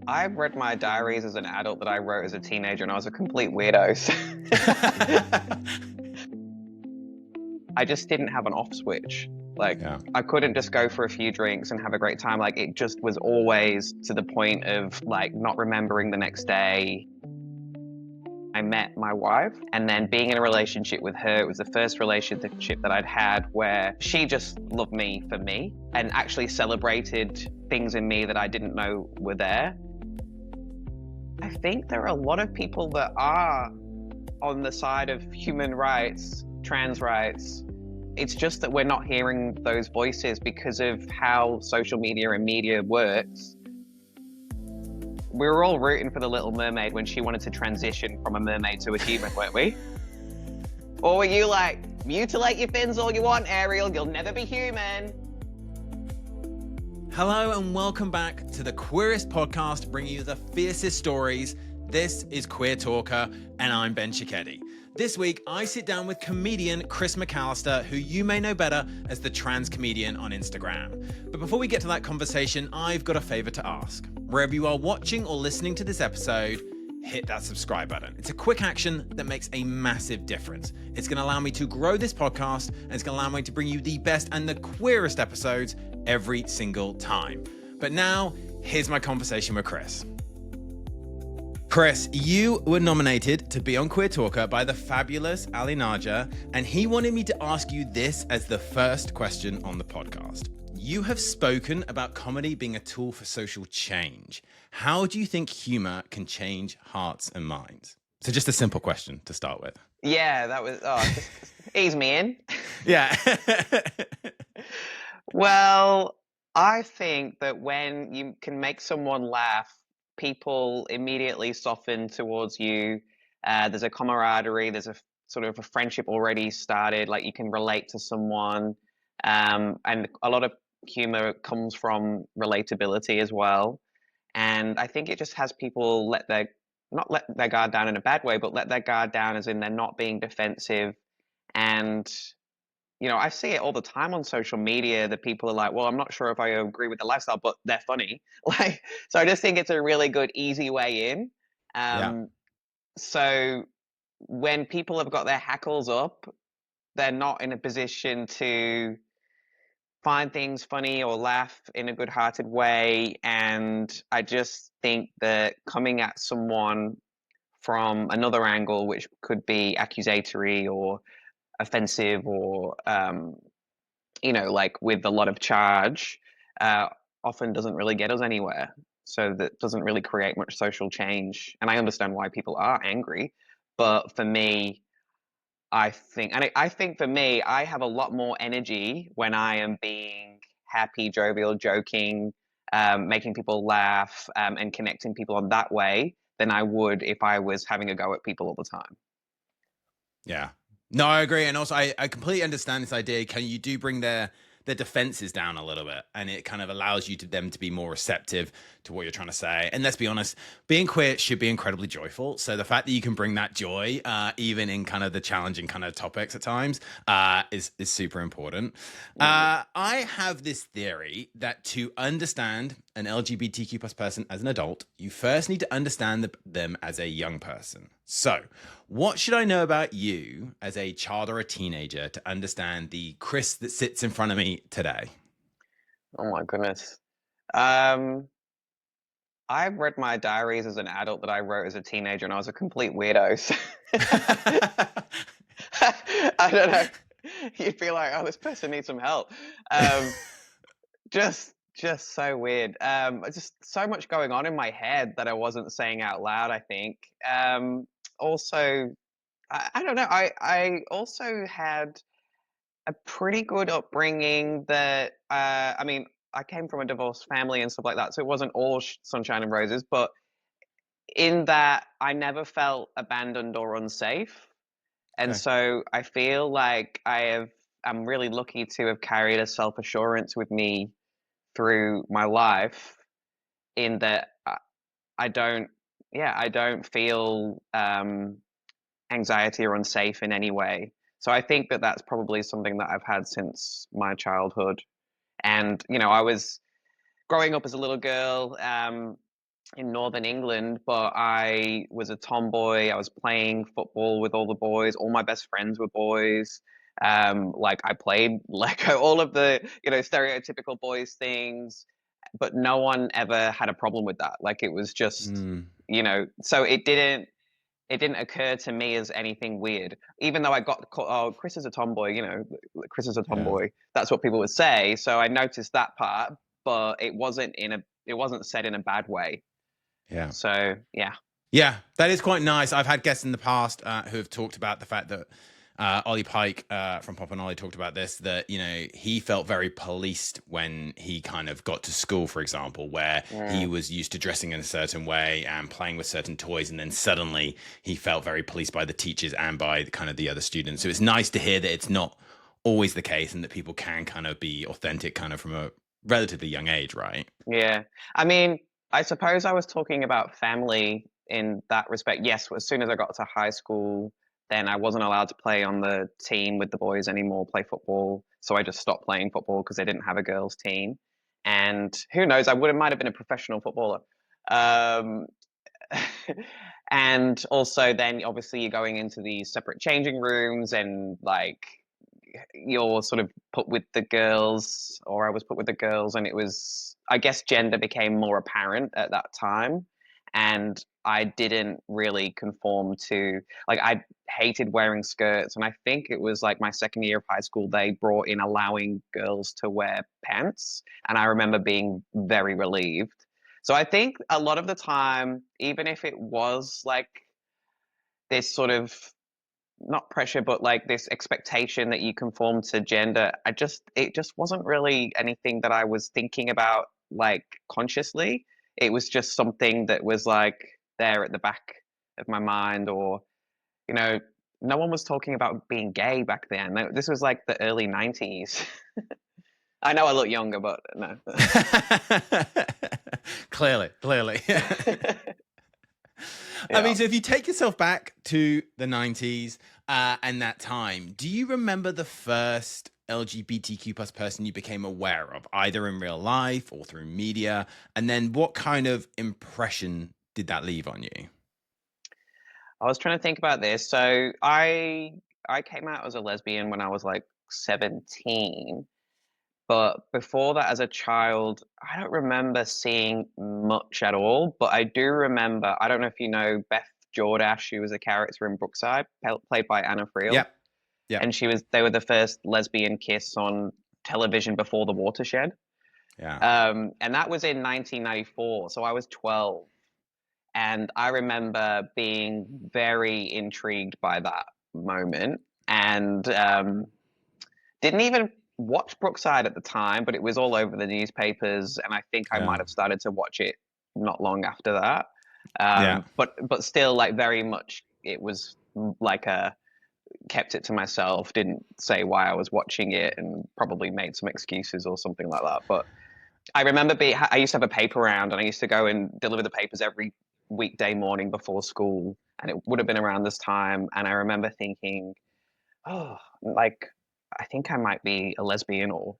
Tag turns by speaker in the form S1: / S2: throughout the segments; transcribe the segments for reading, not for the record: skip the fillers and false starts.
S1: I've read my diaries as an adult that I wrote as a teenager, and I was a complete weirdo. So I just didn't have an off switch. Like,
S2: Yeah.
S1: I couldn't just go for a few drinks and have a great time. Like, it just was always to the point of, like, not remembering the next day. I met my wife, and then being in a relationship with her, it was the first relationship that I'd had where she just loved me for me and actually celebrated things in me that I didn't know were there. I think there are a lot of people that are on the side of human rights, trans rights. It's just that we're not hearing those voices because of how social media and media works. We were all rooting for the Little Mermaid when she wanted to transition from a mermaid to a human, weren't we? Or were you like, mutilate your fins all you want, Ariel, you'll never be human?
S2: Hello and welcome back to the queerest podcast, bringing you the fiercest stories. This is Queer Talker, and I'm Ben Cicchetti. This week, I sit down with comedian Chris McAllister, who you may know better as the trans comedian on Instagram. But before we get to that conversation, I've got a favor to ask. Wherever you are watching or listening to this episode, hit that subscribe button. It's a quick action that makes a massive difference. It's going to allow me to grow this podcast, and it's going to allow me to bring you the best and the queerest episodes every single time. But now, here's my conversation with Chris. Chris, you were nominated to be on Queer Talker by the fabulous Ali Naja, and he wanted me to ask you this as the first question on the podcast. You have spoken about comedy being a tool for social change. How do you think humor can change hearts and minds? So just a simple question to start with.
S1: Yeah, that was, just ease me in.
S2: Yeah.
S1: Well, I think that when you can make someone laugh, people immediately soften towards you. There's a camaraderie, there's a sort of a friendship already started, like you can relate to someone. And a lot of humor comes from relatability as well. And I think it just has people not let their guard down in a bad way, but let their guard down as in they're not being defensive. And I see it all the time on social media that people are like, well, I'm not sure if I agree with the lifestyle, but they're funny. Like, so I just think it's a really good, easy way in.
S2: Yeah.
S1: So when people have got their hackles up, they're not in a position to find things funny or laugh in a good-hearted way. And I just think that coming at someone from another angle, which could be accusatory or offensive or like with a lot of charge, often doesn't really get us anywhere. So that doesn't really create much social change. And I understand why people are angry, but for me, I think for me, I have a lot more energy when I am being happy, jovial, joking, making people laugh, and connecting people on that way than I would if I was having a go at people all the time.
S2: Yeah. No, I agree. And also, I completely understand this idea. You do bring their defenses down a little bit, and it kind of allows you them to be more receptive to what you're trying to say. And let's be honest, being queer should be incredibly joyful. So the fact that you can bring that joy, even in kind of the challenging kind of topics at times, is super important. I have this theory that to understand an LGBTQ plus person as an adult, you first need to understand them as a young person. So what should I know about you as a child or a teenager to understand the Chris that sits in front of me today?
S1: Oh my goodness. Um, I've read my diaries as an adult that I wrote as a teenager, and I was a complete weirdo. So I don't know. You'd be like, oh, this person needs some help. Just so weird. Just so much going on in my head that I wasn't saying out loud, I think. Also, I don't know. I also had a pretty good upbringing that, I mean, I came from a divorced family and stuff like that, so it wasn't all sunshine and roses, but in that I never felt abandoned or unsafe. And
S2: Okay.
S1: so I feel like I'm really lucky to have carried a self-assurance with me through my life in that I don't, I don't feel anxiety or unsafe in any way. So I think that that's probably something that I've had since my childhood. And, I was growing up as a little girl. in Northern England, but I was a tomboy. I was playing football with all the boys. All my best friends were boys. Like I played Lego, all of the, stereotypical boys things, but no one ever had a problem with that. Like it was just,
S2: Mm,
S1: so it didn't occur to me as anything weird. Even though I got caught, oh, Chris is a tomboy, Chris is a
S2: yeah.
S1: tomboy. That's what people would say. So I noticed that part, but it wasn't said in a bad way.
S2: Yeah.
S1: So yeah,
S2: Yeah, that is quite nice. I've had guests in the past who have talked about the fact that Ollie Pike from Pop and Ollie talked about this, that, he felt very policed when he kind of got to school, for example, where he
S1: mm,
S2: was used to dressing in a certain way and playing with certain toys. And then suddenly he felt very policed by the teachers and by kind of the other students. So it's nice to hear that it's not always the case and that people can kind of be authentic kind of from a relatively young age, right?
S1: yeah. I mean, I suppose I was talking about family in that respect. Yes, as soon as I got to high school, then I wasn't allowed to play on the team with the boys anymore, play football. So I just stopped playing football because they didn't have a girls' team. And who knows, might have been a professional footballer. Um, and also then obviously you're going into these separate changing rooms and like you're sort of put with the girls, or I was put with the girls, and it was, I guess, gender became more apparent at that time. And I didn't really conform to, like, I hated wearing skirts. And I think it was like my second year of high school, they brought in allowing girls to wear pants. And I remember being very relieved. So I think a lot of the time, even if it was like this sort of not pressure, but like this expectation that you conform to gender. It just wasn't really anything that I was thinking about like consciously. It was just something that was like there at the back of my mind, or, you know, no one was talking about being gay back then. This was like the early 90s. I know I look younger, but no.
S2: Clearly. I
S1: Yeah.
S2: mean, so if you take yourself back to the 90s and that time, do you remember the first LGBTQ plus person you became aware of, either in real life or through media? And then what kind of impression did that leave on you?
S1: I was trying to think about this. So I came out as a lesbian when I was like 17. But before that, as a child, I don't remember seeing much at all. But I do remember, I don't know if you know Beth Jordash, who was a character in Brookside, played by Anna Friel.
S2: Yep. Yep.
S1: And they were the first lesbian kiss on television before The Watershed.
S2: Yeah.
S1: And that was in 1994. So I was 12. And I remember being very intrigued by that moment. And didn't even watch Brookside at the time, but it was all over the newspapers, and I think I
S2: Yeah.
S1: might have started to watch it not long after that.
S2: Yeah.
S1: But still, like very much, it was like a kept it to myself. Didn't say why I was watching it, and probably made some excuses or something like that. But I remember I used to have a paper round, and I used to go and deliver the papers every weekday morning before school, and it would have been around this time. And I remember thinking, oh, like I think I might be a lesbian, or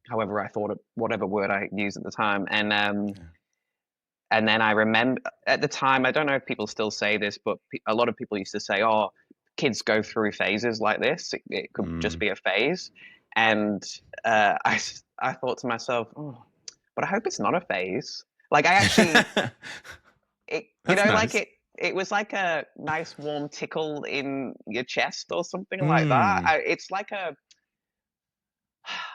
S1: however I thought it, whatever word I used at the time. And then I remember at the time, I don't know if people still say this, but a lot of people used to say, "Oh, kids go through phases like this. It could just
S2: Mm.
S1: be a phase." And I thought to myself, "Oh, but I hope it's not a phase." Like I actually,
S2: That's
S1: like
S2: nice.
S1: it was like a nice warm tickle in your chest or something like that.
S2: Mm.
S1: It's like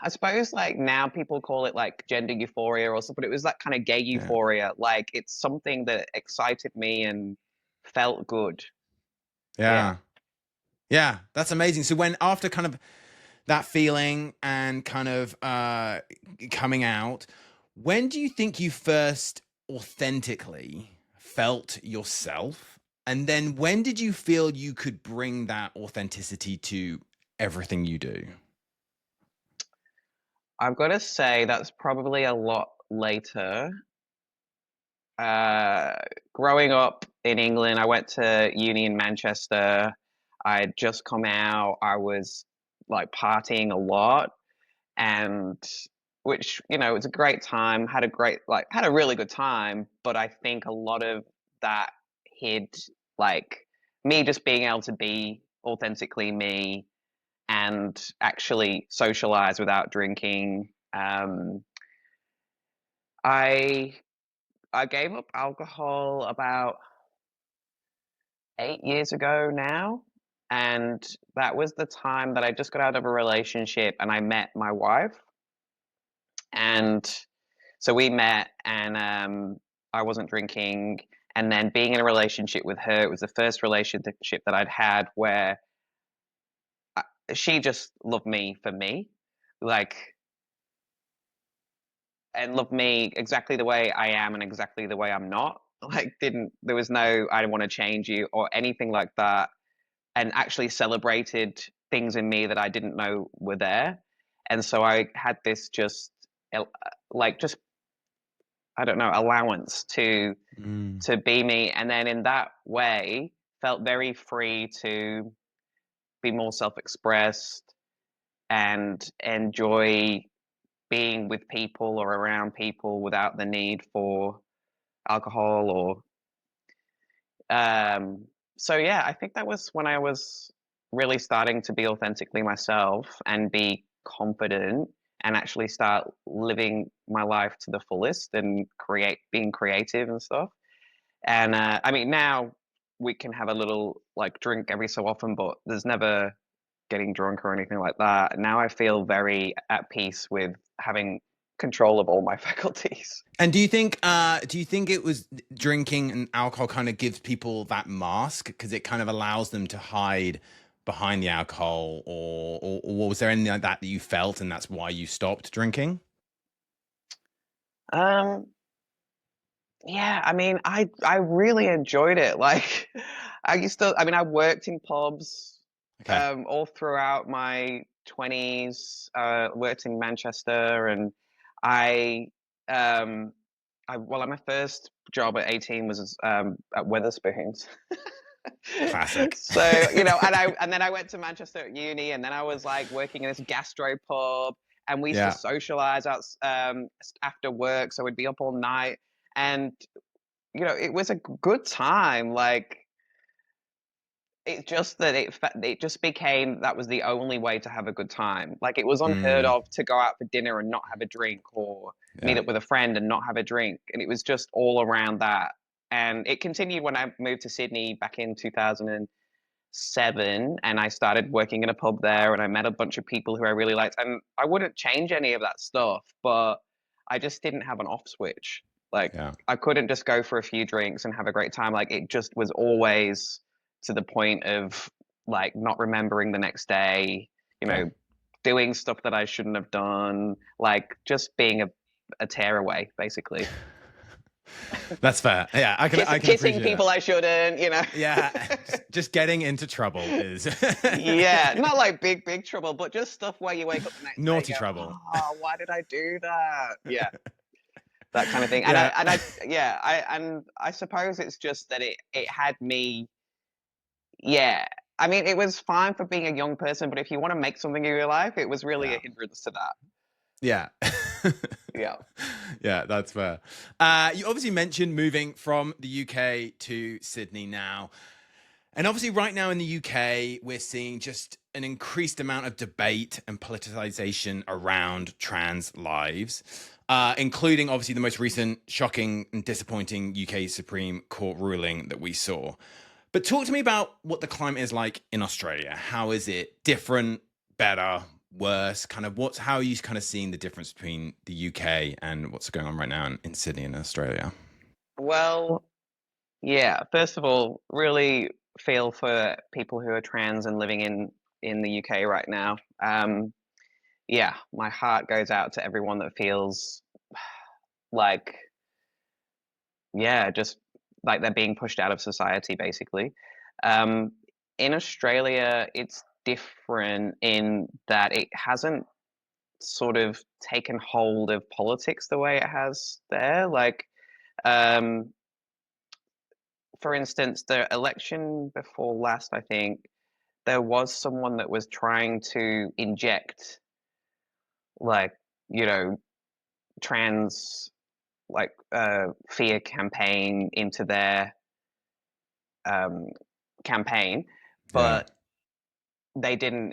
S1: I suppose like now people call it like gender euphoria or something, but it was that kind of gay
S2: Yeah.
S1: euphoria. Like it's something that excited me and felt good. Yeah.
S2: Yeah. Yeah. That's amazing. So when after kind of that feeling and kind of coming out, when do you think you first authentically felt yourself? And then when did you feel you could bring that authenticity to everything you do?
S1: I've got to say that's probably a lot later. Uh, Growing up in England, I went to uni in Manchester. I had just come out. I was like partying a lot, and which, you know, it was a great time, had a really good time, but I think a lot of that hid, like, me just being able to be authentically me and actually socialize without drinking. I I gave up alcohol about 8 years ago now, and that was the time that I just got out of a relationship and I met my wife, and so we met and, I wasn't drinking, and then being in a relationship with her, it was the first relationship that I'd had where she just loved me for me, like, and loved me exactly the way I am and exactly the way I'm not. Like, didn't there was no "I don't wanna change you" or anything like that, and actually celebrated things in me that I didn't know were there. And so I had this just I don't know, allowance
S2: Mm.
S1: to be me, and then in that way felt very free to be more self-expressed and enjoy being with people or around people without the need for alcohol or so yeah, I think that was when I was really starting to be authentically myself and be confident and actually start living my life to the fullest and being creative and stuff. And I mean, now we can have a little like drink every so often, but there's never getting drunk or anything like that. Now I feel very at peace with having control of all my faculties.
S2: And do you think it was drinking and alcohol kind of gives people that mask because it kind of allows them to hide behind the alcohol, or was there anything like that that you felt and that's why you stopped drinking?
S1: Um, yeah, I mean, I really enjoyed it. Like, I mean, I worked in pubs
S2: Okay.
S1: all throughout my 20s. Worked in Manchester, and I um my first job at 18 was at Weatherspoons.
S2: Classic.
S1: So, you know, and then I went to Manchester at uni, and then I was like working in this gastro pub, and we used to
S2: Yeah.
S1: socialize after work, so we'd be up all night, and you know, it was a good time. Like, it's just that it just became that was the only way to have a good time. Like, it was unheard
S2: Mm,
S1: of to go out for dinner and not have a drink, or meet
S2: yeah.
S1: up with a friend and not have a drink, and it was just all around that. And it continued when I moved to Sydney back in 2007, and I started working in a pub there, and I met a bunch of people who I really liked, and I wouldn't change any of that stuff, but I just didn't have an off switch. Like,
S2: Yeah.
S1: I couldn't just go for a few drinks and have a great time. Like, it just was always to the point of like not remembering the next day, you
S2: Okay.
S1: know, doing stuff that I shouldn't have done, like just being a tearaway, basically.
S2: That's fair. Yeah, I can
S1: Kissing
S2: appreciate that.
S1: people I shouldn't, you know.
S2: Yeah, just getting into trouble is
S1: Yeah, not like big trouble, but just stuff where you wake up the next day and
S2: naughty
S1: go,
S2: trouble.
S1: "Oh, why did I do that?" Yeah, that kind of thing. And
S2: Yeah.
S1: I suppose it's just that it had me. Yeah, I mean, it was fine for being a young person, but if you want to make something of your life, it was really a
S2: Yeah.
S1: hindrance to that.
S2: Yeah.
S1: Yeah.
S2: Yeah, that's fair. You obviously mentioned moving from the UK to Sydney now. And obviously, right now in the UK, we're seeing just an increased amount of debate and politicization around trans lives, including obviously the most recent shocking and disappointing UK Supreme Court ruling that we saw. But talk to me about what the climate is like in Australia. How is it different, better, worse? Kind of how are you kind of seeing the difference between the UK and what's going on right now in Sydney and Australia?
S1: Well, yeah. First of all, really feel for people who are trans and living in the UK right now. Yeah, my heart goes out to everyone that feels like, yeah, just like they're being pushed out of society, basically. Um, in Australia, it's different in that it hasn't sort of taken hold of politics the way it has there. Like, um, for instance, the election before last, I think, there was someone that was trying to inject, like, you know, trans fear campaign into their campaign,
S2: Yeah.
S1: but they didn't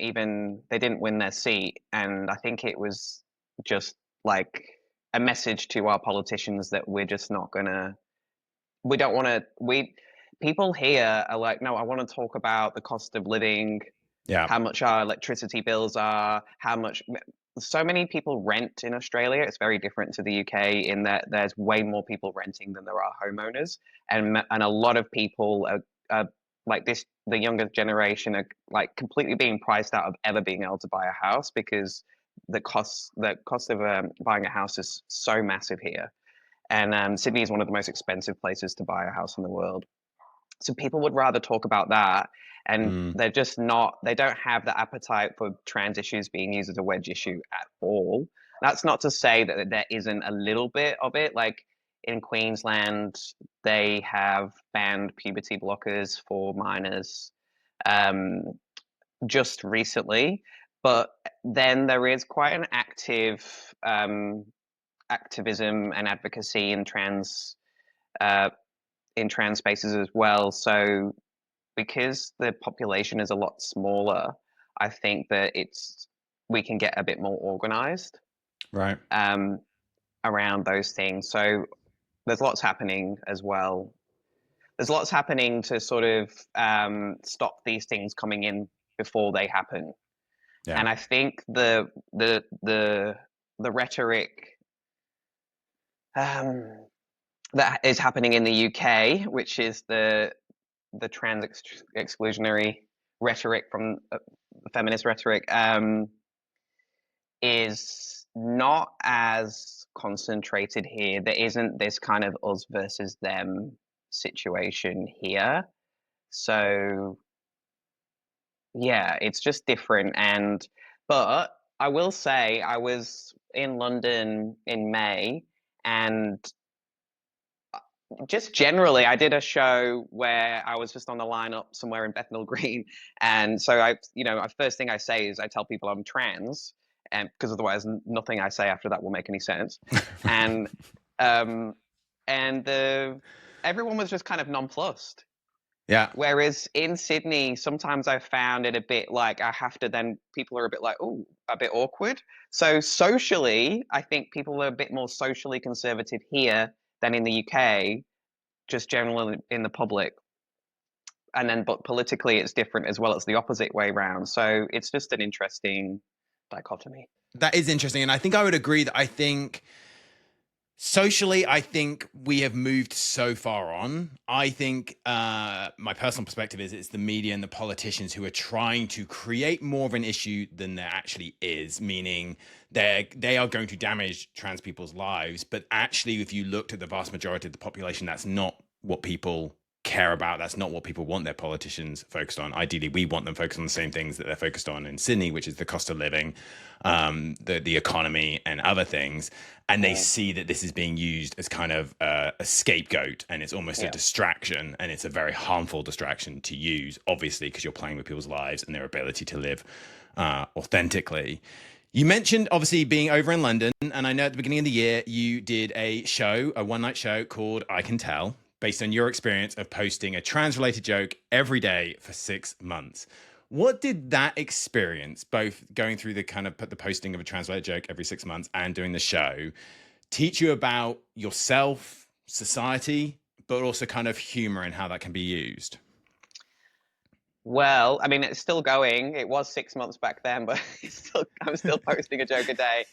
S1: win their seat, and I think it was just like a message to our politicians that we're just not gonna we don't want to we people here are like, no, I want to talk about the cost of living,
S2: Yeah.
S1: how much our electricity bills are, how much so many people rent in Australia. It's very different to the UK in that there's way more people renting than there are homeowners, and a lot of people are like this. The younger generation are like completely being priced out of ever being able to buy a house because the cost of buying a house is so massive here, and Sydney is one of the most expensive places to buy a house in the world. So people would rather talk about that, and
S2: Mm.
S1: they're just not. They don't have the appetite for trans issues being used as a wedge issue at all. That's not to say that there isn't a little bit of it. Like in Queensland, they have banned puberty blockers for minors um, just recently, but then there is quite an active activism and advocacy uh, in trans spaces as well. So because the population is a lot smaller, I think that we can get a bit more organized
S2: Right.
S1: um, around those things. So there's lots happening as well. There's lots happening to sort of stop these things coming in before they happen.
S2: Yeah.
S1: And I think the rhetoric um, that is happening in the UK, which is the trans exclusionary rhetoric from feminist rhetoric, is not as concentrated here. There isn't this kind of us versus them situation here. So yeah, it's just different. But I will say I was in London in May, and just generally, I did a show where I was just on the lineup somewhere in Bethnal Green, and so first thing I say is I tell people I'm trans, and because otherwise nothing I say after that will make any sense, and um, and the everyone was just kind of nonplussed.
S2: Yeah.
S1: Whereas in Sydney, sometimes I've found it a bit like I have to then people are a bit like, oh, a bit awkward. So socially, I think people are a bit more socially conservative here than in the UK, just generally in the public. And then, but politically, it's different as well. It's the opposite way round. So it's just an interesting dichotomy.
S2: That is interesting. And I think I would agree that I think socially, I think we have moved so far on. I think my personal perspective is it's the media and the politicians who are trying to create more of an issue than there actually is, meaning they are going to damage trans people's lives. But actually, if you looked at the vast majority of the population, that's not what people care about. That's not what people want their politicians focused on. Ideally, we want them focused on the same things that they're focused on in Sydney, which is the cost of living, the economy, and other things. And they see that this is being used as kind of a scapegoat, and it's almost a distraction, and it's a very harmful distraction to use, obviously, because you're playing with people's lives and their ability to live authentically. You mentioned obviously being over in London, and I know at the beginning of the year you did a one-night show called I Can Tell, based on your experience of posting a trans-related joke every day for 6 months. What did that experience, both going through the kind of the posting of a trans-related joke every 6 months and doing the show, teach you about yourself, society, but also kind of humor and how that can be used?
S1: Well, I mean, it's still going. It was 6 months back then, but I'm still posting a joke a day.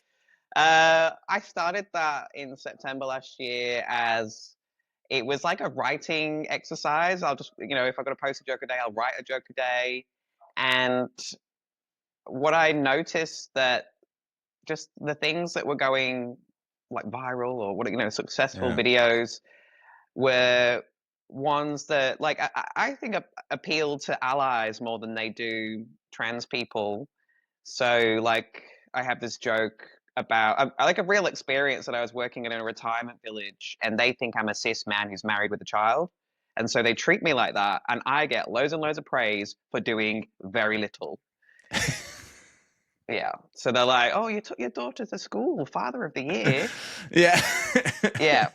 S1: I started that in September last year as it was like a writing exercise. I'll just, if I'm going to post a joke a day, I'll write a joke a day. And what I noticed that just the things that were going like viral or successful
S2: Yeah.
S1: videos were ones that like I think appeal to allies more than they do trans people. So like I have this joke about like a real experience that I was working in a retirement village, and they think I'm a cis man who's married with a child. And so they treat me like that, and I get loads and loads of praise for doing very little. Yeah. So they're like, "Oh, you took your daughter to school, Father of the Year."
S2: Yeah.
S1: Yeah.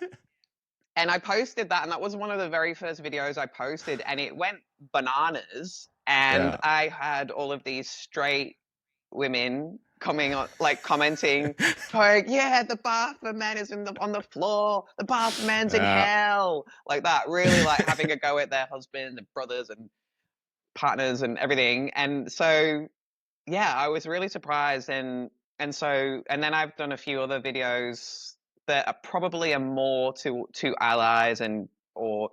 S1: And I posted that, and that was one of the very first videos I posted, and it went bananas. And
S2: Yeah.
S1: I had all of these straight women coming on, like commenting, like, "Yeah, the bar for men is on the floor. The bar for men's in
S2: Yeah.
S1: hell," like that. Really, like having a go at their husbands and brothers and partners and everything. And so, yeah, I was really surprised. And then I've done a few other videos that are probably more to allies and or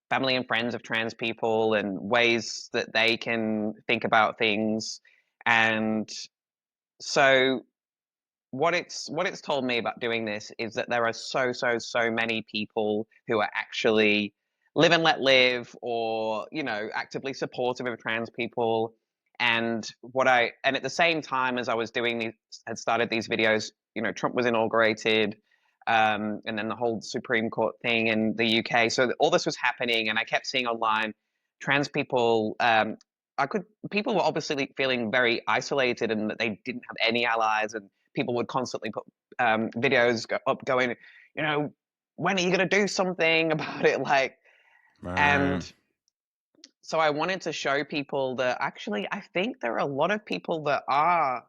S1: family and friends of trans people and ways that they can think about things. And so what it's told me about doing this is that there are so many people who are actually live and let live, or actively supportive of trans people. And at the same time as I was doing these had started these videos, Trump was inaugurated, and then the whole Supreme Court thing in the UK. So all this was happening, and I kept seeing online trans people. I could People were obviously feeling very isolated and that they didn't have any allies, and people would constantly put videos up going, you know, when are you going to do something about it? Like,
S2: Right.
S1: and so I wanted to show people that actually I think there are a lot of people that are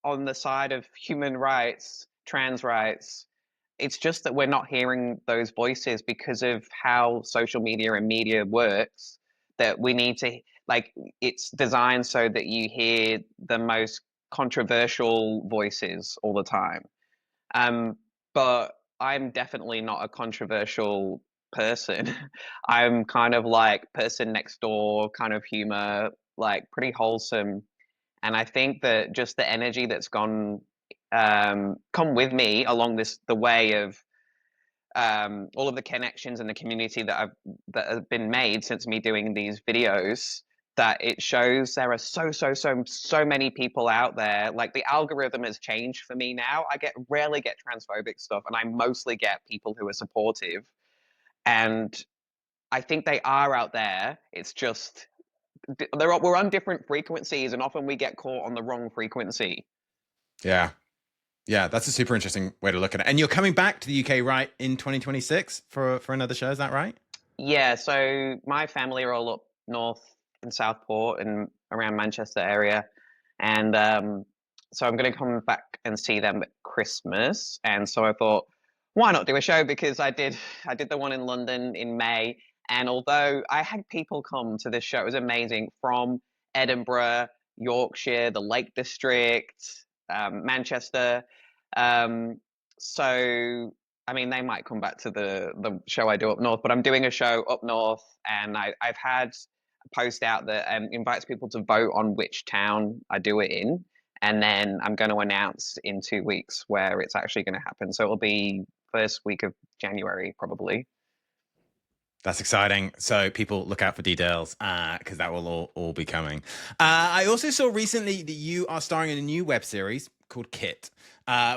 S1: on the side of human rights, trans rights. It's just that we're not hearing those voices because of how social media and media works. That we need to, like, it's designed so that you hear the most controversial voices all the time. Um, but I'm definitely not a controversial person. I'm kind of like person next door kind of humor, like pretty wholesome. And I think that just the energy that's come with me along the way of all of the connections and the community that have been made since me doing these videos, that it shows there are so many people out there. Like, the algorithm has changed for me now. I get rarely get transphobic stuff, and I mostly get people who are supportive. And I think they are out there. It's just we're on different frequencies, and often we get caught on the wrong frequency.
S2: Yeah. Yeah, that's a super interesting way to look at it. And you're coming back to the UK, right, in 2026 for another show, is that right?
S1: Yeah, so my family are all up north in Southport and around Manchester area, and so I'm going to come back and see them at Christmas. And so I thought, why not do a show? Because I did the one in London in May, and although I had people come to this show, it was amazing, from Edinburgh, Yorkshire, the Lake District, Manchester. Um, so I mean, they might come back to the show I do up north, but I'm doing a show up north, and I've had a post out that invites people to vote on which town I do it in, and then I'm going to announce in 2 weeks where it's actually going to happen. So it'll be first week of January, probably.
S2: That's exciting. So people look out for details because that will all be coming. I also saw recently that you are starring in a new web series called Kit,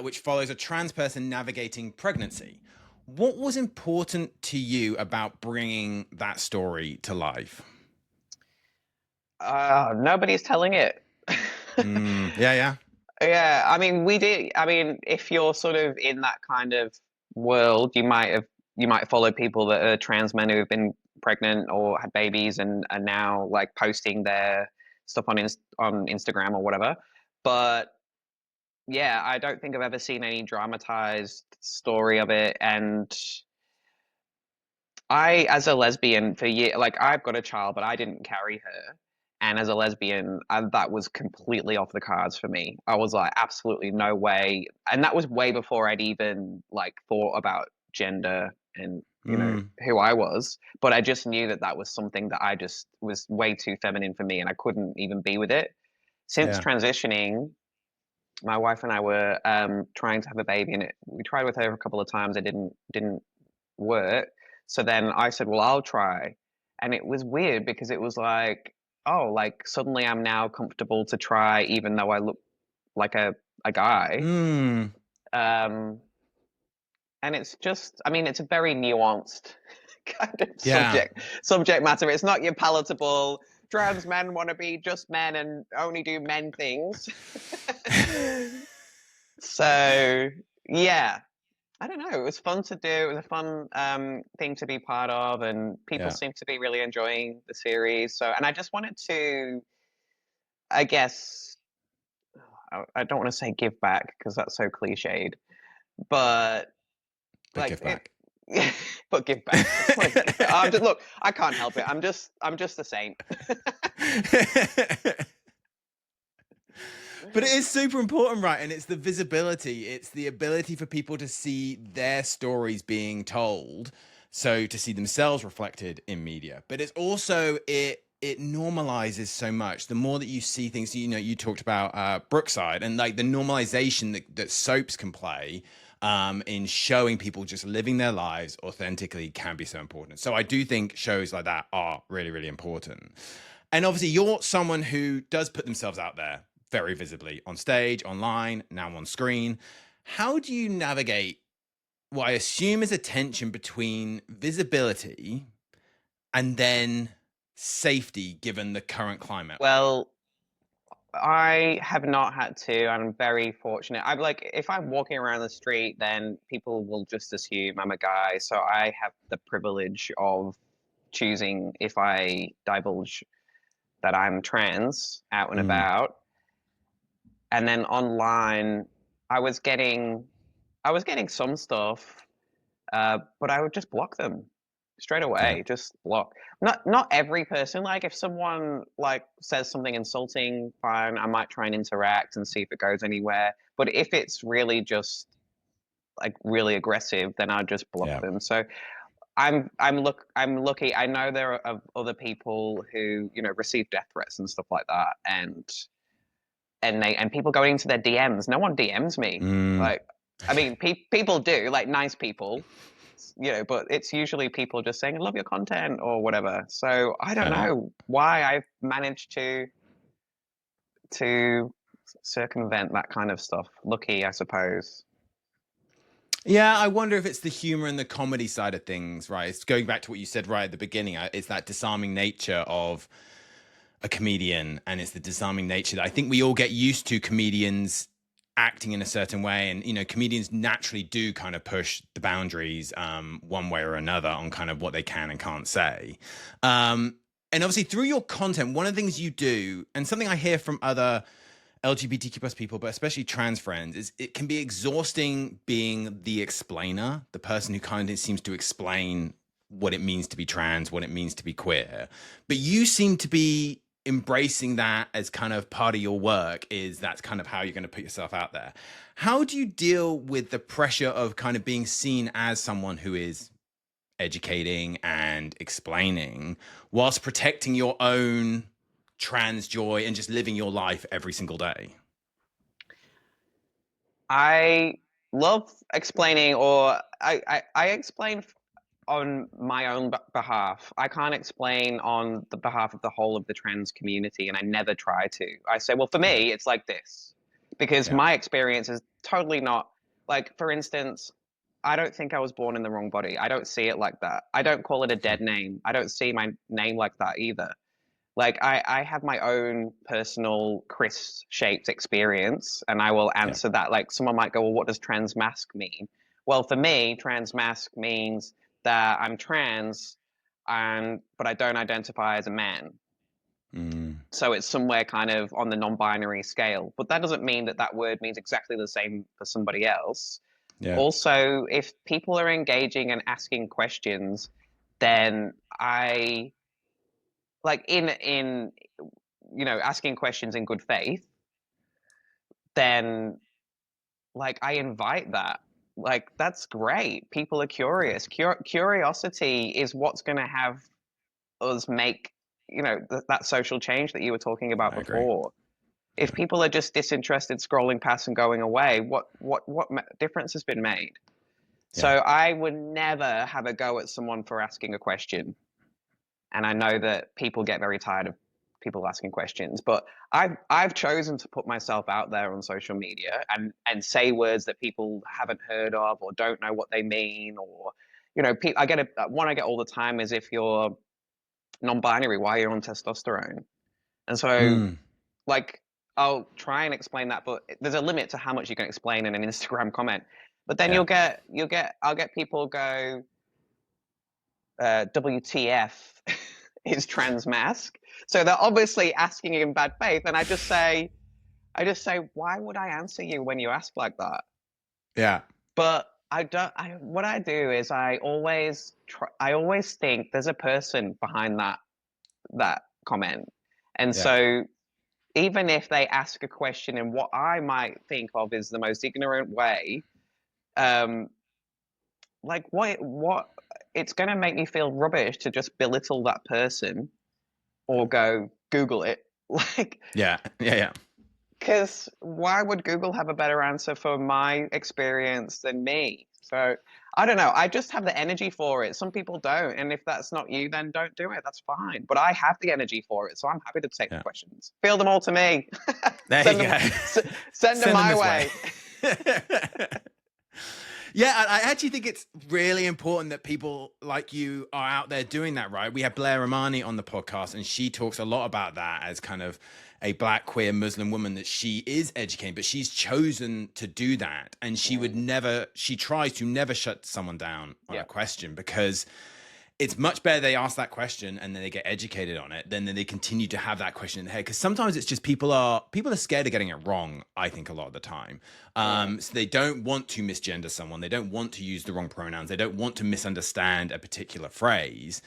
S2: which follows a trans person navigating pregnancy. What was important to you about bringing that story to life?
S1: Nobody's telling it.
S2: Yeah, yeah.
S1: Yeah, I mean, we did. I mean, if you're sort of in that kind of world, you might follow people that are trans men who have been pregnant or had babies and are now like posting their stuff on Instagram or whatever. But yeah, I don't think I've ever seen any dramatized story of it. And as a lesbian for years, like, I've got a child, but I didn't carry her. And as a lesbian, that was completely off the cards for me. I was like, absolutely no way. And that was way before I'd even like thought about gender and
S2: Mm,
S1: who I was. But I just knew that that was something that I just was way too feminine for me, and I couldn't even be with it. Since
S2: yeah.
S1: transitioning, my wife and I were trying to have a baby, and we tried with her a couple of times. It didn't work. So then I said, well, I'll try. And it was weird because it was like, oh, like suddenly I'm now comfortable to try, even though I look like a guy.
S2: Mm,
S1: Um, and it's just, I mean, it's a very nuanced kind of
S2: yeah.
S1: subject matter. It's not your palatable, trans men want to be just men and only do men things. So yeah, I don't know. It was fun to do. It was a fun thing to be part of, and people
S2: Yeah.
S1: seem to be really enjoying the series. So, and I just wanted to, I guess, I don't want to say give back because that's so cliched, but
S2: But
S1: like
S2: give
S1: it,
S2: back.
S1: but give back. I just wanted to give back. I'm just look. I can't help it. I'm just a saint.
S2: But it is super important, right? And it's the visibility, it's the ability for people to see their stories being told, so to see themselves reflected in media. But it's also it normalizes so much. The more that you see things, you know, you talked about Brookside and like the normalization that soaps can play in showing people just living their lives authentically can be so important. So I do think shows like that are really, really important. And obviously, you're someone who does put themselves out there very visibly on stage, online, now on screen. How do you navigate what I assume is a tension between visibility and then safety given the current climate?
S1: Well, I have not had to. I'm very fortunate. I'm like, if I'm walking around the street, then people will just assume I'm a guy. So I have the privilege of choosing if I divulge that I'm trans out and
S2: Mm,
S1: about. And then online, I was getting, I was getting some stuff, but I would just block them straight
S2: yeah,
S1: away. Just block. Not every person. Like if someone like says something insulting, fine, I might try and interact and see if it goes anywhere. But if it's really just like really aggressive, then I'll just block
S2: yeah,
S1: them. So I'm lucky. I know there are other people who receive death threats and stuff like that, and people going into their DMs. No one DMs me.
S2: mm,
S1: Like, I mean, people do, like nice people, but it's usually people just saying, "I love your content" or whatever. So I don't
S2: yeah.
S1: know why I've managed to circumvent that kind of stuff. Lucky, I suppose.
S2: Yeah, I wonder if it's the humor and the comedy side of things, right? It's going back to what you said right at the beginning. It's that disarming nature of a comedian, and it's the disarming nature that I think we all get used to comedians acting in a certain way. And, you know, comedians naturally do kind of push the boundaries one way or another on kind of what they can and can't say. And obviously, through your content, one of the things you do, and something I hear from other LGBTQ plus people, but especially trans friends, is it can be exhausting being the explainer, the person who kind of seems to explain what it means to be trans, what it means to be queer. But you seem to be embracing that as kind of part of your work, is that's kind of how you're going to put yourself out there. How do you deal with the pressure of kind of being seen as someone who is educating and explaining whilst protecting your own trans joy and just living your life every single day?
S1: I love explaining, or I explain on my own behalf. I can't explain on the behalf of the whole of the trans community, and I never try to. I say, well, for
S2: Yeah.
S1: me, it's like this, because
S2: Yeah.
S1: my experience is totally not like, for instance, I don't think I was born in the wrong body. I don't see it like that. I don't call it a
S2: Okay.
S1: dead name. I don't see my name like that either. Like I have my own personal Chris shaped experience, and I will
S2: Yeah.
S1: answer that. Like someone might go, well, what does transmasc mean? Well, for me, transmasc means that I'm trans, and but I don't identify as a man.
S2: Mm,
S1: So it's somewhere kind of on the non-binary scale. But that doesn't mean that that word means exactly the same for somebody else.
S2: yeah.
S1: Also, if people are engaging and asking questions, then I like in asking questions in good faith, then like I invite that. Like that's great. People are
S2: Yeah.
S1: curious. Curiosity is what's going to have us make that social change that you were talking about
S2: I agree.
S1: before. If
S2: Yeah.
S1: people are just disinterested, scrolling past and going away, what difference has been made? So
S2: Yeah.
S1: I would never have a go at someone for asking a question. And I know that people get very tired of people asking questions, but I've chosen to put myself out there on social media and say words that people haven't heard of or don't know what they mean, or I get one I get all the time is if you're non-binary, why you're on testosterone. And so,
S2: Mm,
S1: like, I'll try and explain that, but there's a limit to how much you can explain in an Instagram comment. But then
S2: yeah,
S1: I'll get people go, WTF is transmasc. So they're obviously asking in bad faith, and I just say, why would I answer you when you ask like that?
S2: yeah,
S1: But I don't. What I do is I always think there's a person behind that comment, and
S2: yeah,
S1: so even if they ask a question in what I might think of as the most ignorant way, um, like what it's going to make me feel rubbish to just belittle that person or go Google it, like,
S2: yeah, yeah, yeah.
S1: because why would Google have a better answer for my experience than me? So I don't know. I just have the energy for it. Some people don't, and if that's not you, then don't do it. That's fine. But I have the energy for it, so I'm happy to take the
S2: Yeah.
S1: questions. Field them all to me.
S2: There you
S1: Send them,
S2: go.
S1: send them
S2: Send them
S1: my
S2: this
S1: way.
S2: way. Yeah, I actually think it's really important that people like you are out there doing that, right? We have Blair Romani on the podcast, and she talks a lot about that as kind of a Black queer Muslim woman, that she is educating, but she's chosen to do that. And she tries to never shut someone down on
S1: Yeah.
S2: a question, because it's much better they ask that question and then they get educated on it than they continue to have that question in their head. Because sometimes it's just people are scared of getting it wrong, I think, a lot of the time. So they don't want to misgender someone. They don't want to use the wrong pronouns. They don't want to misunderstand a particular phrase.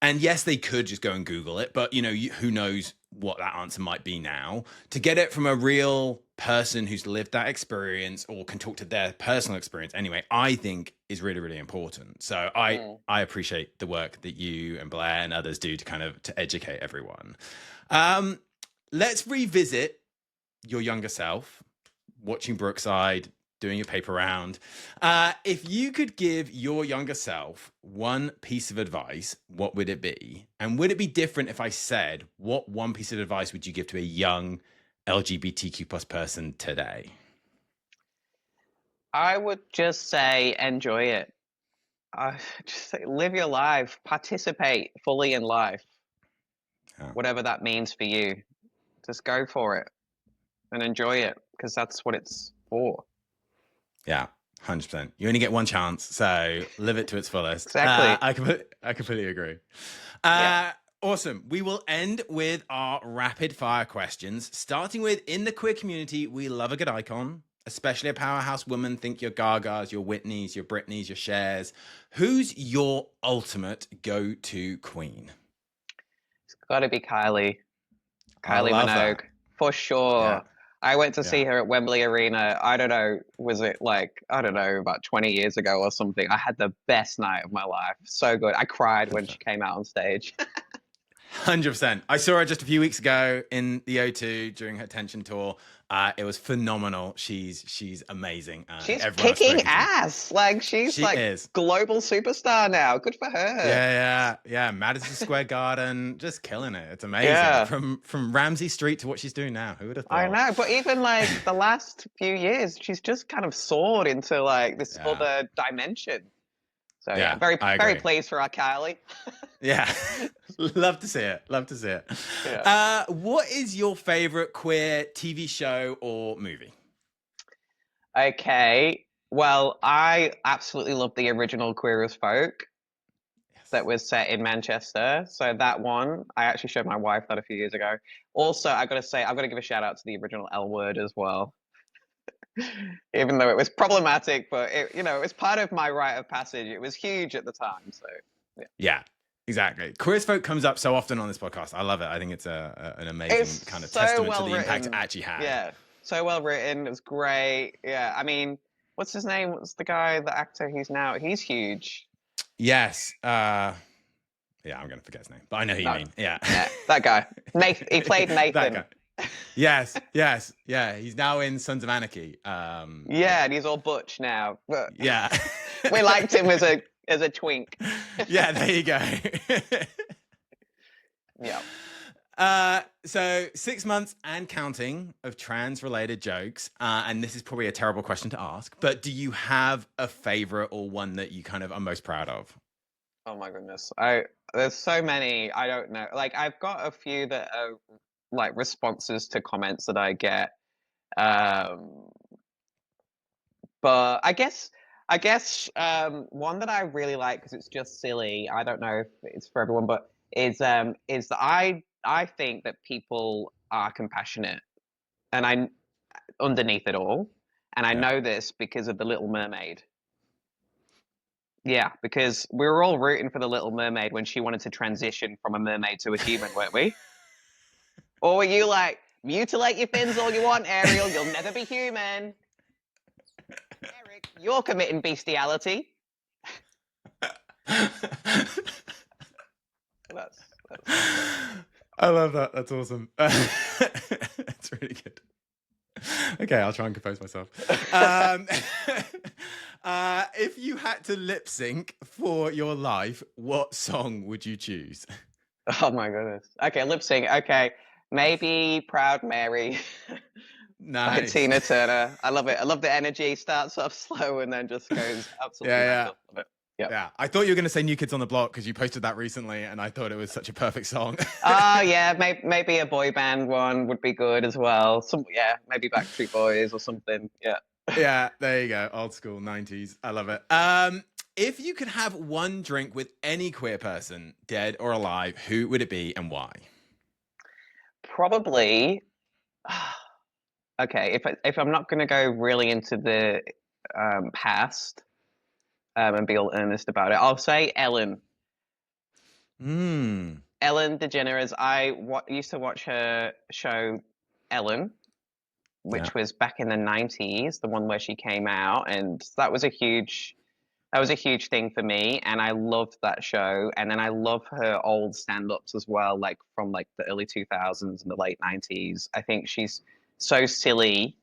S2: And yes, they could just go and Google it, but who knows what that answer might be now. To get it from a real person who's lived that experience or can talk to their personal experience anyway, I think is really, really important. So I appreciate the work that you and Blair and others do to kind of to educate everyone. Let's revisit your younger self, watching Brookside, doing your paper round. If you could give your younger self one piece of advice, what would it be? And would it be different if I said, what one piece of advice would you give to a young LGBTQ plus person today?
S1: I would just say enjoy it. Just say, live your life, participate fully in life,
S2: Oh,
S1: whatever that means for you. Just go for it and enjoy it because that's what it's for.
S2: yeah. 100%. You only get one chance, so live it to its fullest.
S1: Exactly.
S2: I completely agree.
S1: Yeah.
S2: Awesome. We will end with our rapid fire questions, starting with, in the queer community, we love a good icon, especially a powerhouse woman. Think your Gagas, your Whitneys, your Britneys, your Chers. Who's your ultimate go-to queen?
S1: It's got to be Kylie.
S2: I
S1: Kylie
S2: love
S1: Minogue,
S2: that.
S1: for sure.
S2: Yeah.
S1: I went to see
S2: Yeah.
S1: her at Wembley Arena. I don't know, was it like, I don't know, about 20 years ago or something. I had the best night of my life. So good. I cried when she came out on stage.
S2: 100%. I saw her just a few weeks ago in the O2 during her Tension tour. It was phenomenal. She's amazing.
S1: She's
S2: Everyone I've
S1: kicking
S2: spoken to,
S1: ass. Like she's
S2: she
S1: like
S2: is.
S1: global superstar now. Good for her.
S2: Yeah. Madison Square Garden, just killing it. It's amazing.
S1: Yeah.
S2: From Ramsey Street to what she's doing now. Who would have thought?
S1: I know, but even like the last few years, she's just kind of soared into like this other dimension. So yeah, very pleased for our Kylie.
S2: Yeah. Love to see it. Love to see it.
S1: Yeah.
S2: What is your favorite queer TV show or movie?
S1: Okay. Well, I absolutely love the original Queer as Folk that was set in Manchester. So that one, I actually showed my wife that a few years ago. Also, I've got to give a shout out to the original L Word as well. Even though it was problematic, but it was part of my rite of passage. It was huge at the time. So
S2: Yeah. Exactly. Queer as Folk comes up so often on this podcast. I love it. I think it's an amazing kind of
S1: so
S2: testament to
S1: well
S2: the impact it
S1: written.
S2: actually had.
S1: Yeah, so well written. It was great. Yeah, I mean, what's his name? What's the guy, the actor he's huge.
S2: Yes. Yeah, I'm going to forget his name, but I know who you mean. Yeah.
S1: That guy. Nathan. He played Nathan.
S2: That guy. Yes. Yeah, he's now in Sons of Anarchy.
S1: Yeah, and he's all butch now. But
S2: yeah.
S1: we liked him as a twink.
S2: Yeah, there you go.
S1: Yeah.
S2: So 6 months and counting of trans-related jokes, and this is probably a terrible question to ask, but do you have a favorite or one that you kind of are most proud of?
S1: Oh my goodness. There's so many, I don't know. Like I've got a few that are like responses to comments that I get. Um, but I guess one that I really like because it's just silly. I don't know if it's for everyone, but is that I think that people are compassionate and I underneath it all. And I
S2: Yeah.
S1: know this because of the Little Mermaid. Yeah, because we were all rooting for the Little Mermaid when she wanted to transition from a mermaid to a human, weren't we? Or were you like, mutilate your fins all you want, Ariel, you'll never be human. Eric, you're committing bestiality. That's
S2: I love that. That's awesome. It's really good. Okay, I'll try and compose myself. If you had to lip sync for your life, what song would you choose?
S1: oh my goodness. Okay, lip sync. Okay, maybe Proud Mary by
S2: Nice.
S1: Tina Turner. I love it. I love the energy. Starts off slow and then just goes absolutely
S2: Yeah, yeah.
S1: mental. Love it. Yeah.
S2: Yeah, I thought you were going to say New Kids on the Block because you posted that recently, and I thought it was such a perfect song.
S1: Oh yeah, maybe a boy band one would be good as well. Maybe Backstreet Boys or something. Yeah.
S2: Yeah, there you go. Old school 90s. I love it. If you could have one drink with any queer person, dead or alive, who would it be and why?
S1: Probably. Okay, if I'm not going to go really into the past and be all earnest about it, I'll say Ellen.
S2: Mm.
S1: Ellen DeGeneres. Used to watch her show Ellen,
S2: Yeah.
S1: which was back in the 90s, the one where she came out, and that was a huge thing for me, and I loved that show. And then I love her old stand-ups as well, like from like the early 2000s and the late 90s. I think she's so silly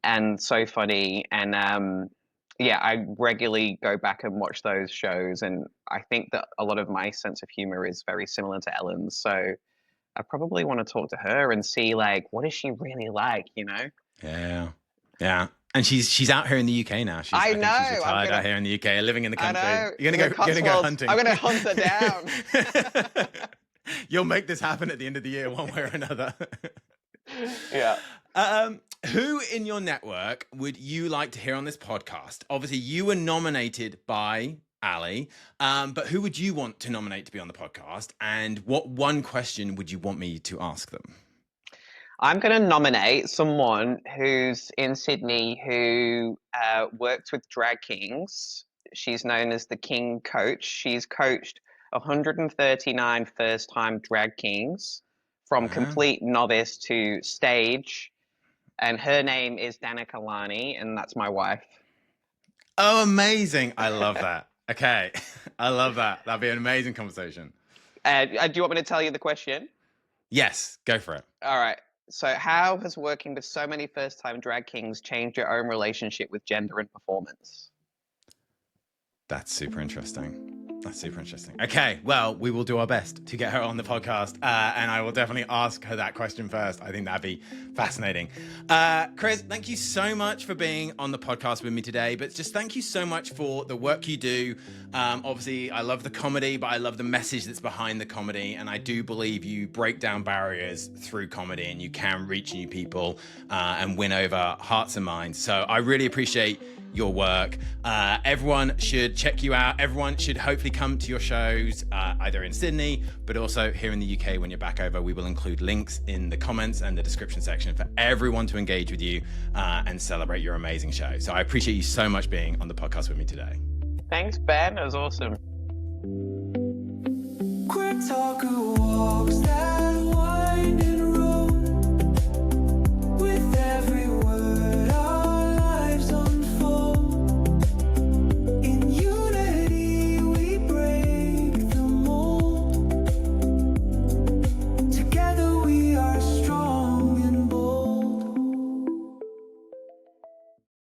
S1: and so funny, and yeah, I regularly go back and watch those shows, and I think that a lot of my sense of humor is very similar to Ellen's. So I probably want to talk to her and see like what is she really like, you know?
S2: Yeah. Yeah. And she's out here in the UK now. I
S1: I know.
S2: think she's retired out here in the UK, living in the
S1: I
S2: country.
S1: know.
S2: You're gonna go hunting.
S1: I'm gonna hunt her down.
S2: You'll make this happen at the end of the year, one way or another.
S1: Yeah.
S2: Who in your network would you like to hear on this podcast? Obviously, you were nominated by Ali, but who would you want to nominate to be on the podcast? And what one question would you want me to ask them?
S1: I'm going to nominate someone who's in Sydney who worked with drag kings. She's known as the King Coach. She's coached 139 first-time drag kings from
S2: Wow.
S1: complete novice to stage. And her name is Dana Kalani, and that's my wife.
S2: Oh, amazing. I love that. Okay. I love that. That'd be an amazing conversation.
S1: Do you want me to tell you the question?
S2: Yes, go for it.
S1: All right. So, how has working with so many first-time drag kings changed your own relationship with gender and performance?
S2: That's super interesting. That's super interesting. Okay, well, we will do our best to get her on the podcast, and I will definitely ask her that question first. I think that'd be fascinating. Chris, thank you so much for being on the podcast with me today, but just thank you so much for the work you do. Obviously, I love the comedy, but I love the message that's behind the comedy, and I do believe you break down barriers through comedy, and you can reach new people and win over hearts and minds. So I really appreciate your work. Everyone should check you out. Everyone should hopefully come to your shows, either in Sydney, but also here in the UK when you're back over. We will include links in the comments and the description section for everyone to engage with you and celebrate your amazing show. So I appreciate you so much being on the podcast with me today.
S1: Thanks, Ben. It was awesome.
S3: Quick talk.